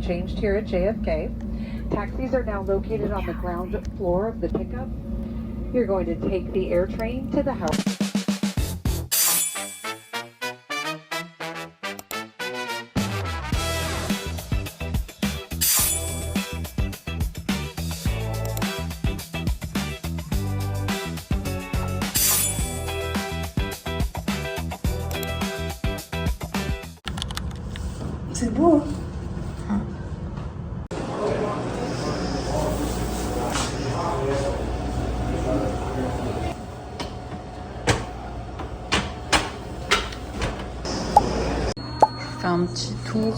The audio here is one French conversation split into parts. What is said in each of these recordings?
changed here at JFK. Taxis are now located on the ground floor of the pickup. You're going to take the air train to the house. C'est beau, hein? Je fais un petit tour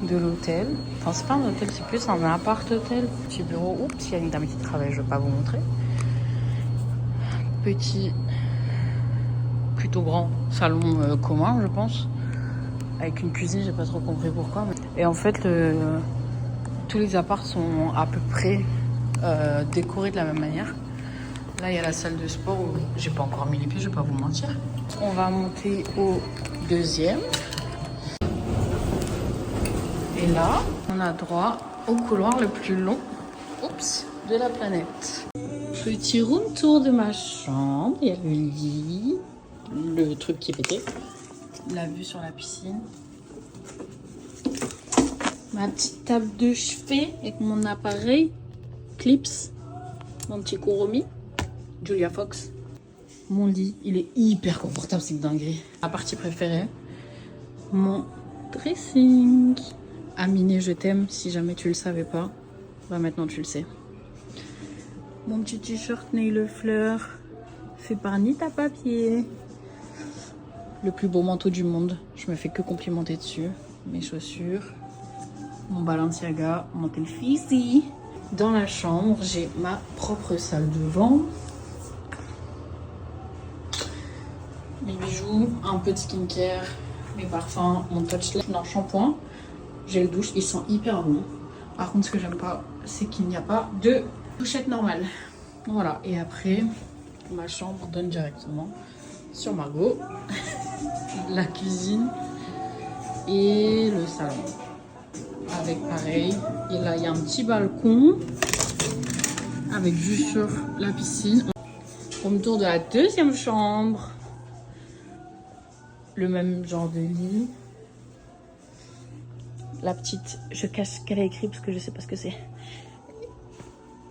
de l'hôtel. Enfin, c'est pas un hôtel, c'est plus un appart-hôtel. Petit bureau. Oups, il y a une dame qui travaille, je vais pas vous montrer. Petit, plutôt grand salon commun, je pense. Avec une cuisine, j'ai pas trop compris pourquoi. Et en fait, tous les apparts sont à peu près décorés de la même manière. Là, il y a la salle de sport où j'ai pas encore mis les pieds, je vais pas vous mentir. On va monter au deuxième. Et là, on a droit au couloir le plus long, oups, de la planète. Petit room tour de ma chambre. Il y a le lit, le truc qui est pété. La vue sur la piscine. Ma petite table de chevet avec mon appareil. Clips. Mon petit Kuromi. Julia Fox. Mon lit, il est hyper confortable, c'est une dinguerie. Ma partie préférée, mon dressing. Aminé, je t'aime. Si jamais tu le savais pas, bah maintenant tu le sais. Mon petit t-shirt Nail Fleur fait par Nita Papier. Le plus beau manteau du monde. Je me fais que complimenter dessus. Mes chaussures. Mon Balenciaga. Mon Telfisi. Dans la chambre, j'ai ma propre salle de bain. Mes bijoux. Un peu de skincare. Mes parfums. Mon touch dans shampoing. J'ai le douche. Il sent hyper bon. Par contre, ce que j'aime pas, c'est qu'il n'y a pas de douchette normale. Voilà. Et après, ma chambre donne directement sur Margot. La cuisine et le salon avec pareil, et là il y a un petit balcon avec vue sur la piscine. Home tour de la deuxième chambre, le même genre de lit, la petite, je cache ce qu'elle a écrit parce que je sais pas ce que c'est,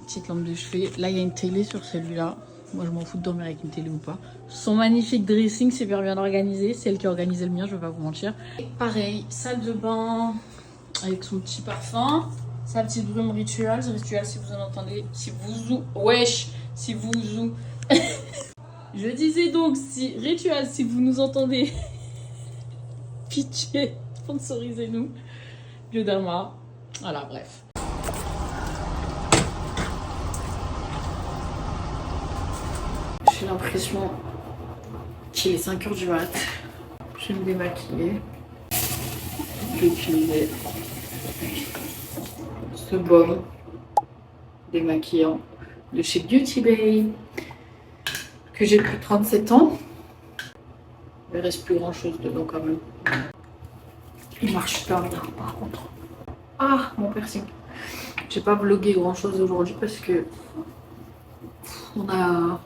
petite lampe de chevet. Là il y a une télé sur celui-là. Moi, je m'en fous de dormir avec une télé ou pas. Son magnifique dressing, super bien organisé. C'est elle qui a organisé le mien, je vais pas vous mentir. Et pareil, salle de bain avec son petit parfum. Sa petite brume Rituals. Rituals, si vous en entendez. Si vous... Wesh, si vous... Je disais donc, si Rituals, si vous nous entendez. Pitié, sponsorisez-nous. Bioderma. Voilà, bref. J'ai l'impression qu'il est 5 h du mat. Je vais me démaquiller. Je vais utiliser ce baume démaquillant de chez Beauty Bay que j'ai depuis 37 ans. Il ne reste plus grand chose dedans quand même. Il marche super bien par contre. Ah, mon piercing. J'ai pas vlogué grand chose aujourd'hui parce que on a...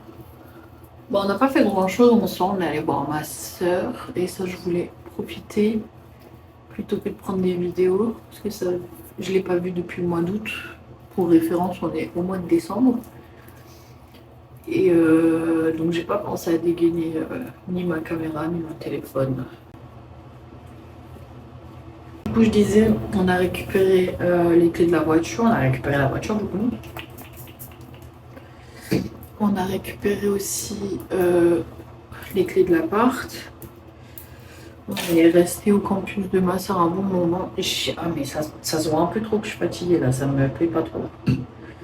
Bon, on n'a pas fait grand chose, on est allé voir ma soeur et ça je voulais profiter plutôt que de prendre des vidéos parce que ça je l'ai pas vu depuis le mois d'août. Pour référence, on est au mois de décembre et donc j'ai pas pensé à dégainer ni ma caméra ni mon téléphone. Du coup je disais, on a récupéré les clés de la voiture, on a récupéré la voiture du coup. On a récupéré aussi les clés de l'appart. On est resté au campus de ma soeur un bon moment. Ah mais ça se voit un peu trop que je suis fatiguée là, ça me plaît pas trop.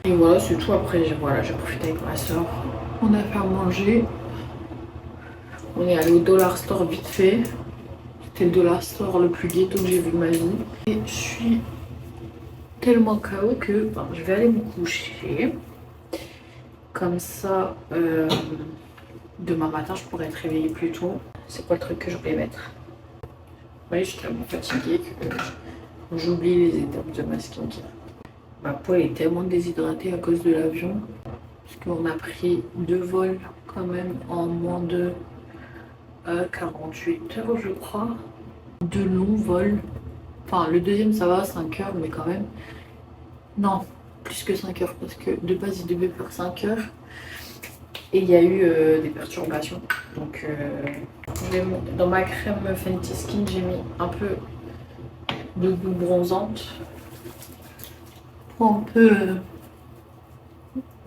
Et voilà, c'est tout. Après, voilà, j'ai profité avec ma soeur. On a fait à manger. On est allé au Dollar Store vite fait. C'était le Dollar Store le plus ghetto que j'ai vu de ma vie. Et je suis tellement KO que je vais aller me coucher. Comme ça, demain matin, je pourrais être réveillée plus tôt. C'est quoi le truc que je vais mettre? Oui, je suis tellement fatiguée que j'oublie les étapes de ma skincare. Ma peau est tellement déshydratée à cause de l'avion. Parce qu'on a pris 2 vols quand même en moins de 48 heures, je crois. 2 longs vols. Enfin, le deuxième, ça va, 5 heures, mais quand même. Non, plus que 5 heures, parce que de base, il devait faire 5 heures. Et il y a eu des perturbations. Donc, dans ma crème Fenty Skin, j'ai mis un peu de goût bronzante. Pour un peu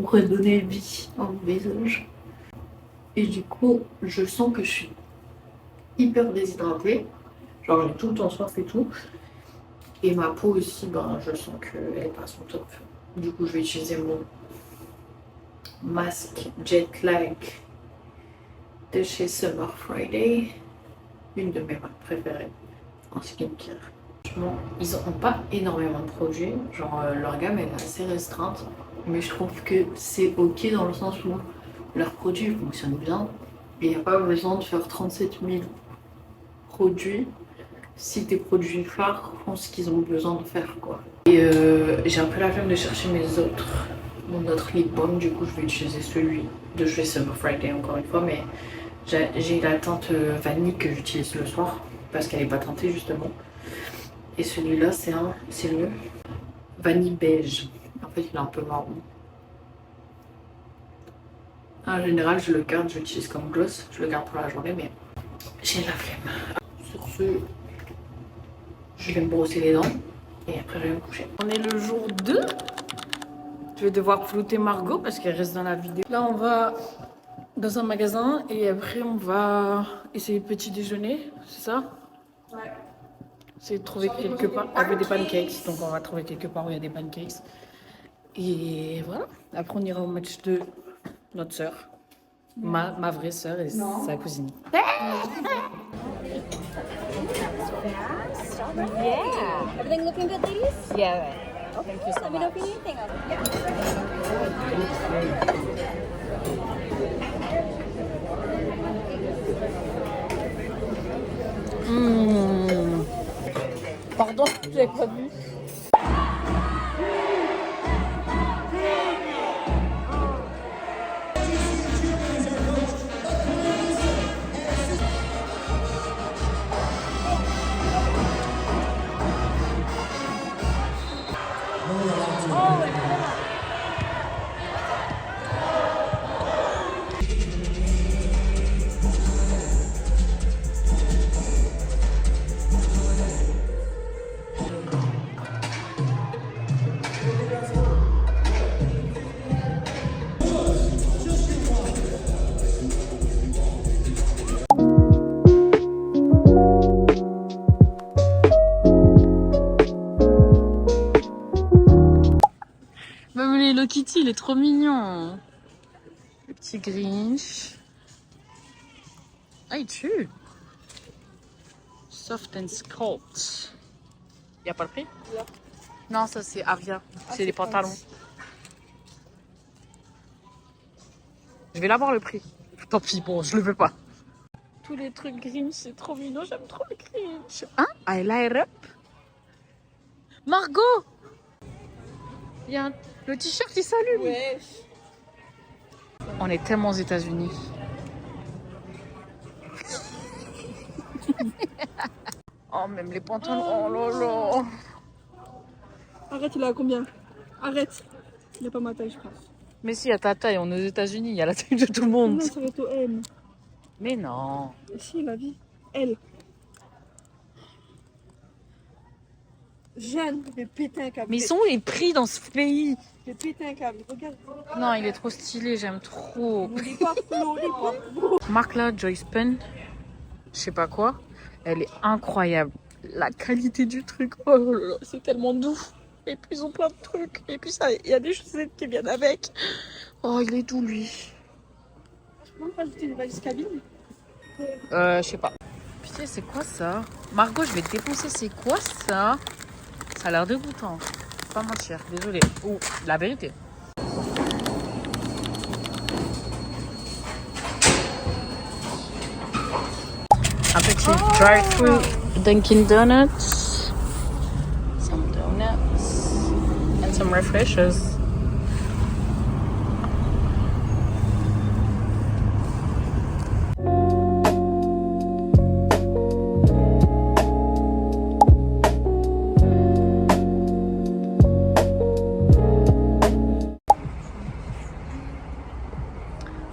redonner vie à mon visage. Et du coup, je sens que je suis hyper déshydratée. Genre, j'ai tout le temps soif et tout. Et ma peau aussi, ben, je sens qu'elle est pas à son top. Du coup, je vais utiliser mon masque Jet Lag de chez Summer Friday. Une de mes marques préférées en skincare. Franchement, ils n'ont pas énormément de produits. Genre, leur gamme elle est assez restreinte. Mais je trouve que c'est ok dans le sens où leurs produits fonctionnent bien. Et il n'y a pas besoin de faire 37 000 produits si tes produits phares font ce qu'ils ont besoin de faire, quoi. Et j'ai un peu la flemme de chercher mon autre lip balm. Du coup, je vais utiliser celui de chez Summer Friday encore une fois. Mais j'ai la teinte vanille que j'utilise le soir parce qu'elle n'est pas teintée justement. Et celui-là, c'est le vanille beige. En fait, il est un peu marron. En général, je le garde, je l'utilise comme gloss. Je le garde pour la journée, mais j'ai la flemme. Sur ce, je vais me brosser les dents et après, je vais me coucher. On est le jour 2. Je vais devoir flouter Margot parce qu'elle reste dans la vidéo. Là, on va dans un magasin et après, on va essayer le petit déjeuner, c'est ça? Ouais. C'est de trouver quelque part. Il y avait des pancakes, donc on va trouver quelque part où il y a des pancakes. Et voilà. Après, on ira au match de notre sœur. Ma vraie sœur et sa cousine. Yeah. Everything looking good, ladies? Yeah. Thank you so Let me know if you need anything else. Pardon, j'avais pas vu. Même les Hello Kitty, il est trop mignon. Le petit Grinch. Ah, il tue. Soft and Sculpt. Y a pas le prix? Non, ça c'est Aria. C'est les pantalons. Je vais l'avoir le prix. Tant pis, bon, je le veux pas. Tous les trucs Grinch, c'est trop mignon. J'aime trop le Grinch. Hein? I light up. Margot! Il y a le t-shirt qui s'allume. Ouais. On est tellement aux États-Unis. Oh, même les pantalons. Oh là là. Arrête, il est à combien? Arrête. Il n'a pas ma taille, je crois. Mais si, il y a ta taille. On est aux États-Unis. Il y a la taille de tout le monde. Non, ça va être au M. Mais non. Et si, la vie. L. Jeanne, je vais péter un câble. Mais ils sont où les prix dans ce pays? Je vais péter un câble. Regarde. Non, il est trop stylé. J'aime trop. Lollipop. Marque là, Joyce Pen. Je sais pas quoi. Elle est incroyable. La qualité du truc. Oh là là, c'est tellement doux. Et puis ils ont plein de trucs. Et puis ça, il y a des chaussettes qui viennent avec. Oh, il est doux lui. Je peux même pas ajouter une valise cabine. Je sais pas. Putain, c'est quoi ça? Margot, je vais te défoncer. C'est quoi ça? Ça a l'air dégoûtant. Pas mentir, désolée. Ou la vérité. Un petit drive-thru Dunkin' Donuts. some refreshers.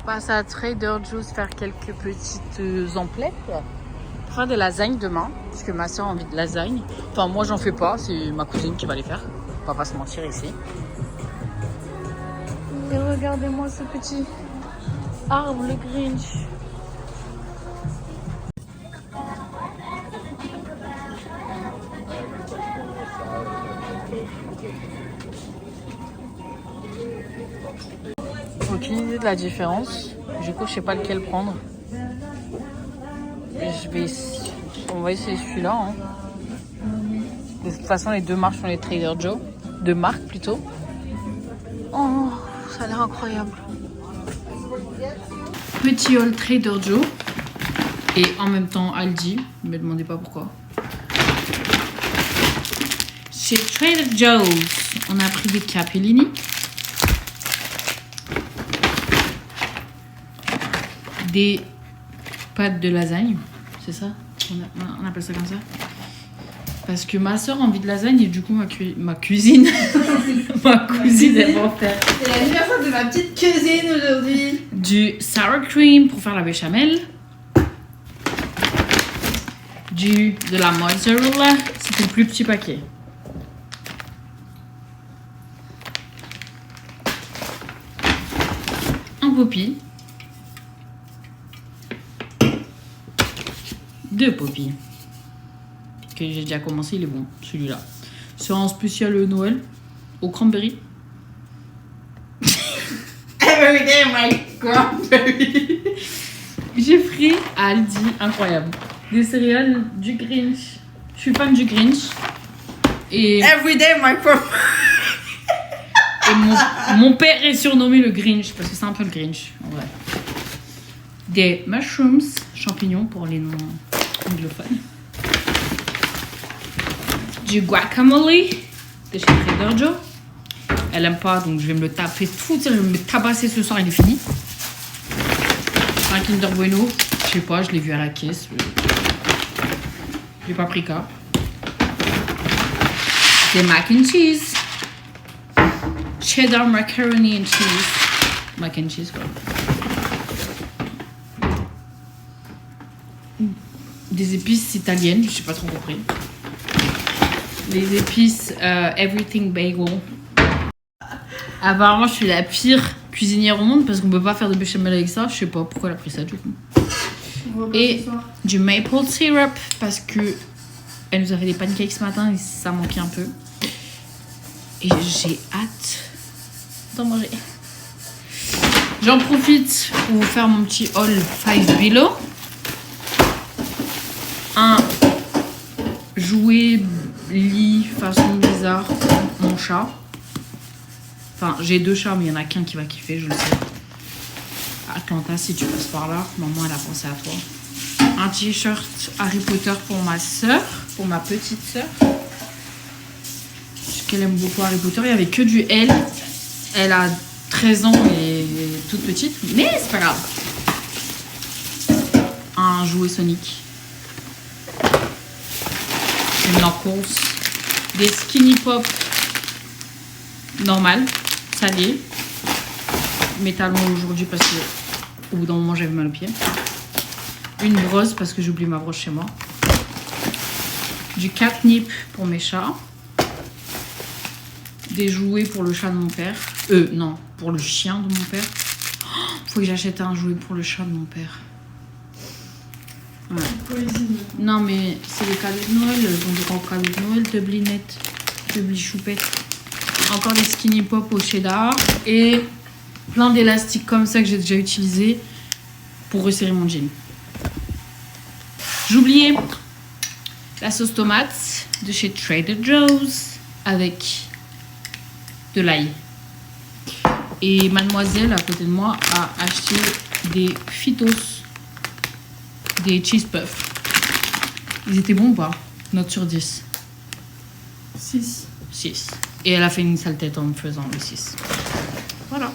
Passe à Trader Joe's faire quelques petites emplettes. Faire des lasagnes demain, parce que ma soeur a envie de lasagne. Enfin, moi j'en fais pas, c'est ma cousine qui va les faire. On va pas se mentir ici. Et regardez-moi ce petit arbre, le Grinch. Aucune idée de la différence. Du coup, je sais pas lequel prendre. On va essayer celui-là. Hein. De toute façon, les deux marques sont les Trader Joe. Deux marques plutôt. Oh, ça a l'air incroyable. Petit haul Trader Joe. Et en même temps Aldi. Ne me demandez pas pourquoi. Chez Trader Joe's, on a pris des capellini. Des pâtes de lasagne, c'est ça? On appelle ça comme ça? Parce que ma soeur a envie de lasagne et du coup ma cuisine, ma cousine elle va en faire. C'est l'anniversaire de ma petite cuisine aujourd'hui. Du sour cream pour faire la béchamel. De la mozzarella, c'était le plus petit paquet. Un poppy. 2 poppy. Que j'ai déjà commencé, il est bon, celui-là. C'est un spécial Noël au cranberry. Everyday my cranberry. J'ai pris à Aldi, incroyable. Des céréales du Grinch. Je suis fan du Grinch. Et Everyday my cranberry. Et mon père est surnommé le Grinch parce que c'est un peu le Grinch en vrai. Des mushrooms, champignons pour les non anglophones. Du guacamole de chez Trader Joe. Elle aime pas donc je vais me le taper tout. Je vais me tabasser ce soir, il est fini. Un Kinder Bueno, je sais pas, je l'ai vu à la caisse. J'ai paprika. Des mac and cheese. Cheddar macaroni and cheese. Mac and cheese quoi. Des épices italiennes, je sais pas trop compris. Les épices Everything Bagel. Apparemment, je suis la pire cuisinière au monde parce qu'on peut pas faire de béchamel avec ça. Je sais pas pourquoi elle a pris ça du coup. Et du maple syrup parce que elle nous a fait des pancakes ce matin et ça manquait un peu. Et j'ai hâte d'en manger. J'en profite pour vous faire mon petit haul 5 Below. Un jouet lit façon bizarre pour mon chat. Enfin, j'ai 2 chats, mais il y en a qu'un qui va kiffer, je le sais. Atlanta, si tu passes par là, maman, elle a pensé à toi. Un t-shirt Harry Potter pour ma soeur, pour ma petite soeur. Parce qu'elle aime beaucoup Harry Potter. Il n'y avait que du L. Elle a 13 ans et toute petite, mais c'est pas grave. Un jouet Sonic. Une Knuckles. Des Skinny Pop normal, salé. Mes talons aujourd'hui parce que au bout d'un moment j'avais mal aux pieds. Une brosse parce que j'ai oublié ma brosse chez moi. Du catnip pour mes chats. Des jouets pour le chat de mon père. Non, pour le chien de mon père. Faut que j'achète un jouet pour le chat de mon père. Ouais. Non mais c'est le cadeau de Noël, donc grand cadeau de Noël de blinette, de blichoupette. Encore des Skinny Pop au cheddar et plein d'élastiques comme ça que j'ai déjà utilisé pour resserrer mon jean. J'oubliais la sauce tomate de chez Trader Joe's avec de l'ail. Et mademoiselle à côté de moi a acheté des Phytos, des cheese puffs. Ils étaient bons ou pas? Note sur 10. 6. 6. Et elle a fait une sale tête en me faisant le 6. Voilà.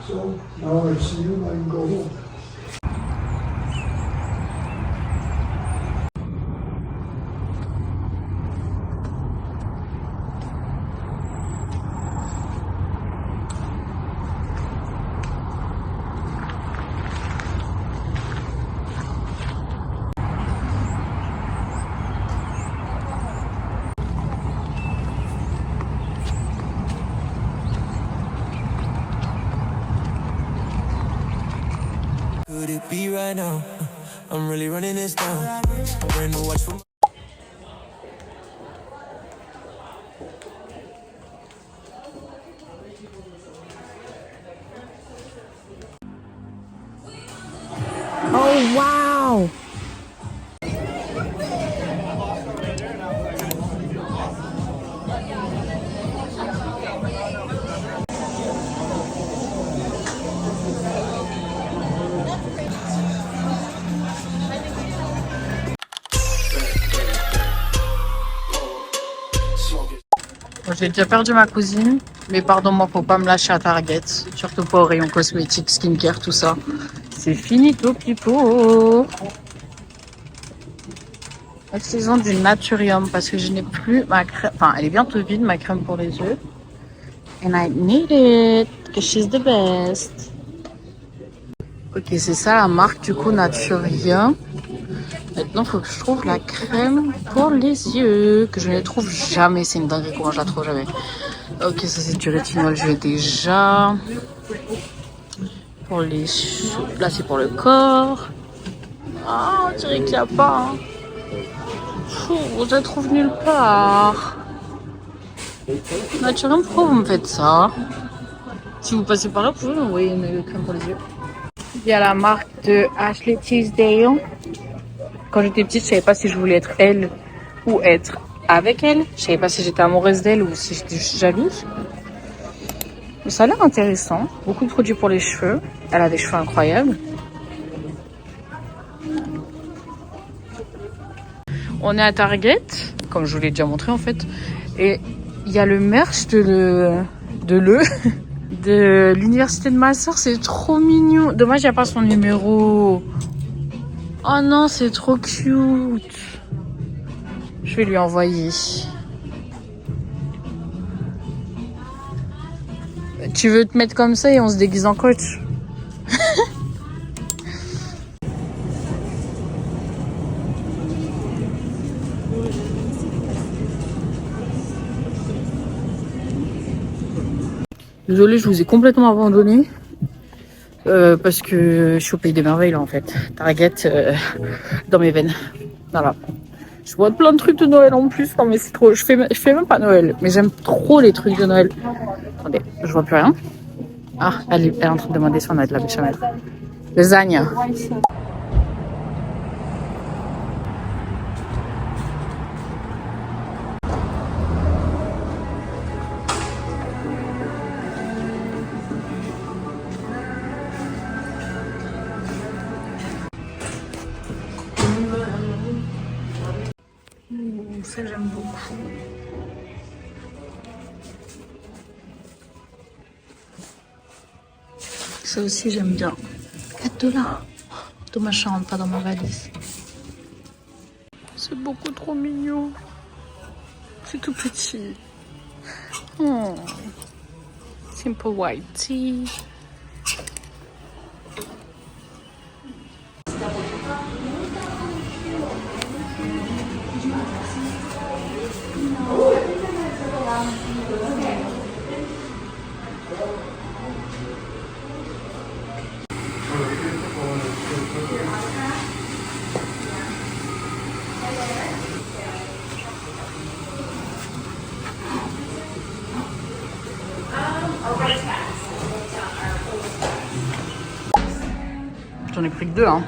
So now I see you, I can go home. Could it be right now? I'm really running this down. Brand new watch from Oh wow! Bon, j'ai déjà perdu ma cousine, mais pardon-moi, faut pas me lâcher à Target, surtout pas au rayon cosmétique, skincare, tout ça. C'est finito pipo. La saison du Naturium parce que je n'ai plus ma crème, enfin elle est bientôt vide ma crème pour les yeux. And I need it, because she's the best. Ok, c'est ça la marque du coup Naturium. Maintenant, il faut que je trouve la crème pour les yeux, que je ne trouve jamais. C'est une dinguerie, comment je la trouve jamais. Ok, ça c'est du rétinol, je l'ai déjà. Pour les cheveux, là c'est pour le corps. Ah, on dirait qu'il n'y a pas. Hein. Fou, je la trouve nulle part. Naturium, pourquoi vous me faites ça? Si vous passez par là, vous pouvez m'envoyer une crème pour les yeux. Il y a la marque de Ashley Tisdale. Quand j'étais petite, je savais pas si je voulais être elle ou être avec elle. Je savais pas si j'étais amoureuse d'elle ou si j'étais juste jalouse. Mais ça a l'air intéressant. Beaucoup de produits pour les cheveux. Elle a des cheveux incroyables. On est à Target, comme je vous l'ai déjà montré en fait. Et il y a le merch de l'université de ma soeur. C'est trop mignon. Dommage, il n'y a pas son numéro. Oh non, c'est trop cute. Je vais lui envoyer. Tu veux te mettre comme ça et on se déguise en coach? Désolée, je vous ai complètement abandonné. Parce que je suis au pays des merveilles là en fait. Target dans mes veines. Voilà. Je vois plein de trucs de Noël en plus. Non mais c'est trop. Je fais même pas Noël. Mais j'aime trop les trucs de Noël. Attendez, je vois plus rien. Ah, elle est en train de demander si on a de la béchamel. Lasagne. Ça j'aime beaucoup. Ça aussi j'aime bien. 4 $. Dommage, ça rentre pas dans ma valise. C'est beaucoup trop mignon. C'est tout petit. Oh. Simple white tea. J'en ai pris que 2, hein.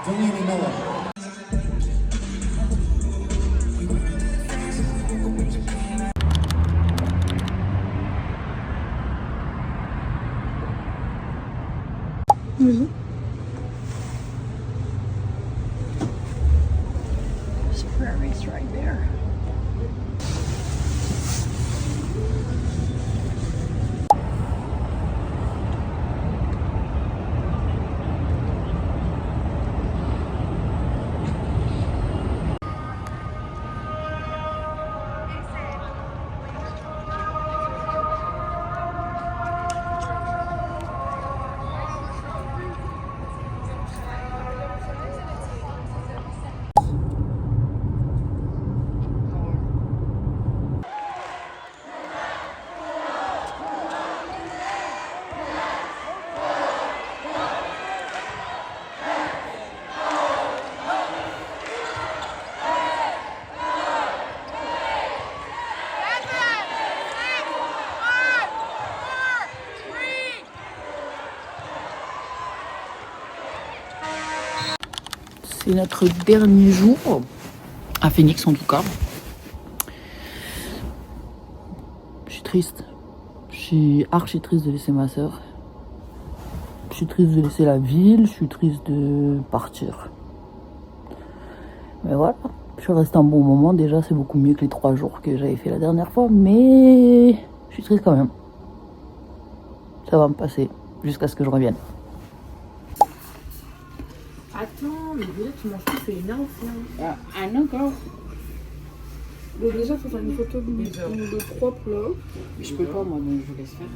Don't even know it. Prairies right there. C'est notre dernier jour, à Phoenix en tout cas. Je suis triste. Je suis archi triste de laisser ma soeur. Je suis triste de laisser la ville. Je suis triste de partir. Mais voilà, je suis restée un bon moment. Déjà, c'est beaucoup mieux que les 3 jours que j'avais fait la dernière fois. Mais je suis triste quand même. Ça va me passer jusqu'à ce que je revienne. Attends, mais déjà tu manges tout, c'est énorme. I know, girl. Donc déjà, faut faire une photo de 3 plats. Je peux pas, moi, donc je laisse faire.